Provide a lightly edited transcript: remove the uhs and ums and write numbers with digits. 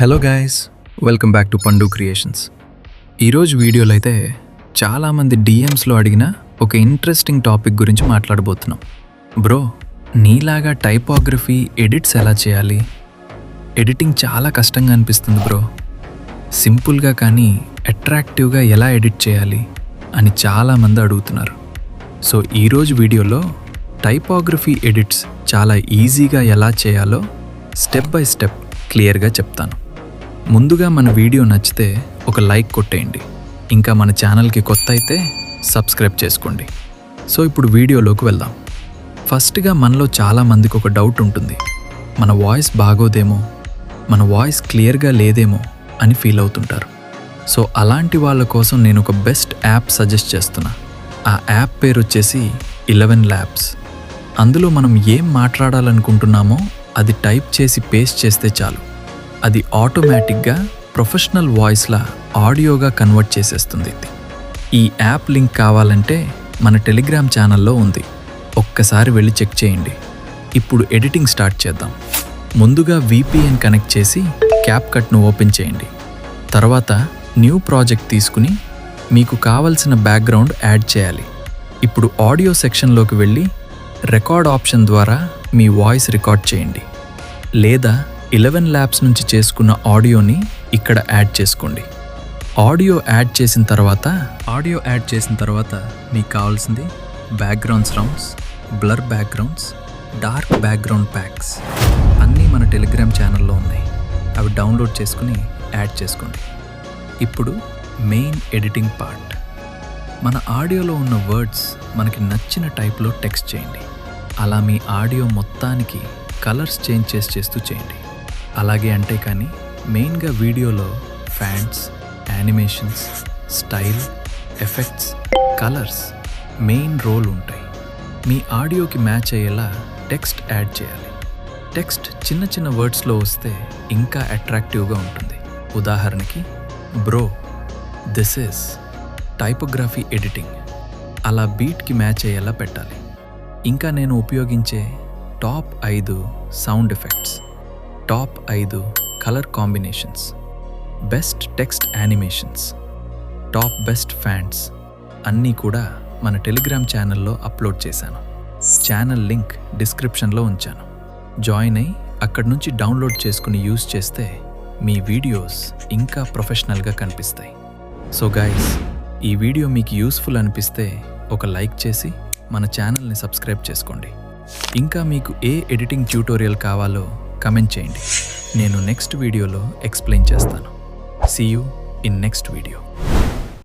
Hello guys, welcome back to పండు creations. ఈరోజు వీడియోలో అయితే చాలామంది డిఎమ్స్లో అడిగిన ఒక ఇంట్రెస్టింగ్ టాపిక్ గురించి మాట్లాడబోతున్నాం. బ్రో, నీలాగా టైపోగ్రఫీ ఎడిట్స్ ఎలా చేయాలి? ఎడిటింగ్ చాలా కష్టంగా అనిపిస్తుంది బ్రో. సింపుల్గా కానీ అట్రాక్టివ్గా ఎలా ఎడిట్ చేయాలి అని చాలామంది అడుగుతున్నారు. సో ఈరోజు వీడియోలో టైపోగ్రఫీ ఎడిట్స్ చాలా ఈజీగా ఎలా చేయాలో స్టెప్ బై స్టెప్ క్లియర్గా చెప్తాను. ముందుగా మన వీడియో నచ్చితే ఒక లైక్ కొట్టేయండి. ఇంకా మన ఛానల్కి కొత్త అయితే సబ్స్క్రైబ్ చేసుకోండి. సో ఇప్పుడు వీడియోలోకి వెళ్దాం. ఫస్ట్గా మనలో చాలామందికి ఒక డౌట్ ఉంటుంది. మన వాయిస్ బాగోదేమో, మన వాయిస్ క్లియర్గా లేదేమో అని ఫీల్ అవుతుంటారు. సో అలాంటి వాళ్ళ కోసం నేను ఒక బెస్ట్ యాప్ సజెస్ట్ చేస్తున్నా. ఆ యాప్ పేరు వచ్చేసి 11 Labs. అందులో మనం ఏం మాట్లాడాలనుకుంటున్నామో అది టైప్ చేసి పేస్ట్ చేస్తే చాలు. అది ఆటోమేటిక్గా ప్రొఫెషనల్ వాయిస్లా ఆడియోగా కన్వర్ట్ చేసేస్తుంది. ఈ యాప్ లింక్ కావాలంటే మన టెలిగ్రామ్ ఛానల్లో ఉంది, ఒక్కసారి వెళ్ళి చెక్ చేయండి. ఇప్పుడు ఎడిటింగ్ స్టార్ట్ చేద్దాం. ముందుగా VPN కనెక్ట్ చేసి క్యాప్కట్ను ఓపెన్ చేయండి. తర్వాత న్యూ ప్రాజెక్ట్ తీసుకుని మీకు కావలసిన బ్యాక్గ్రౌండ్ యాడ్ చేయాలి. ఇప్పుడు ఆడియో సెక్షన్లోకి వెళ్ళి రికార్డ్ ఆప్షన్ ద్వారా మీ వాయిస్ రికార్డ్ చేయండి, లేదా 11 Labs నుంచి చేసుకున్న ఆడియోని ఇక్కడ యాడ్ చేసుకోండి. ఆడియో యాడ్ చేసిన తర్వాత మీకు కావాల్సింది background sounds, blur backgrounds, dark background packs అన్నీ మన టెలిగ్రామ్ ఛానల్లో ఉన్నాయి. అవి డౌన్లోడ్ చేసుకుని యాడ్ చేసుకోండి. ఇప్పుడు మెయిన్ ఎడిటింగ్ పార్ట్. మన ఆడియోలో ఉన్న వర్డ్స్ మనకి నచ్చిన టైప్లో టెక్స్ట్ చేయండి. అలా మీ ఆడియో మొత్తానికి కలర్స్ చేంజ్ చేస్తూ చేయండి. అలాగే అంటే కానీ మెయిన్గా వీడియోలో fonts, animations, style, effects, colours main role ఉంటాయి. మీ ఆడియోకి మ్యాచ్ అయ్యేలా టెక్స్ట్ యాడ్ చేయాలి. టెక్స్ట్ చిన్న చిన్న వర్డ్స్లో వస్తే ఇంకా అట్రాక్టివ్గా ఉంటుంది. ఉదాహరణకి, bro, this is typography editing, అలా బీట్కి మ్యాచ్ అయ్యేలా పెట్టాలి. ఇంకా నేను ఉపయోగించే top 5 sound effects, top 5 colour combinations, best text animations, top best fonts అన్నీ కూడా మన టెలిగ్రామ్ ఛానల్లో అప్లోడ్ చేశాను. ఛానల్ లింక్ డిస్క్రిప్షన్లో ఉంచాను. జాయిన్ అయ్యి అక్కడి నుంచి డౌన్లోడ్ చేసుకుని యూజ్ చేస్తే మీ వీడియోస్ ఇంకా ప్రొఫెషనల్గా కనిపిస్తాయి. సో గైస్, ఈ వీడియో మీకు యూస్ఫుల్ అనిపిస్తే ఒక లైక్ చేసి మన ఛానల్ని సబ్స్క్రైబ్ చేసుకోండి. ఇంకా మీకు ఏ ఎడిటింగ్ ట్యూటోరియల్ కావాలో కమెంట్ చేయండి. నేను నెక్స్ట్ వీడియోలో ఎక్స్ప్లెయిన్ చేస్తాను. See you in next video.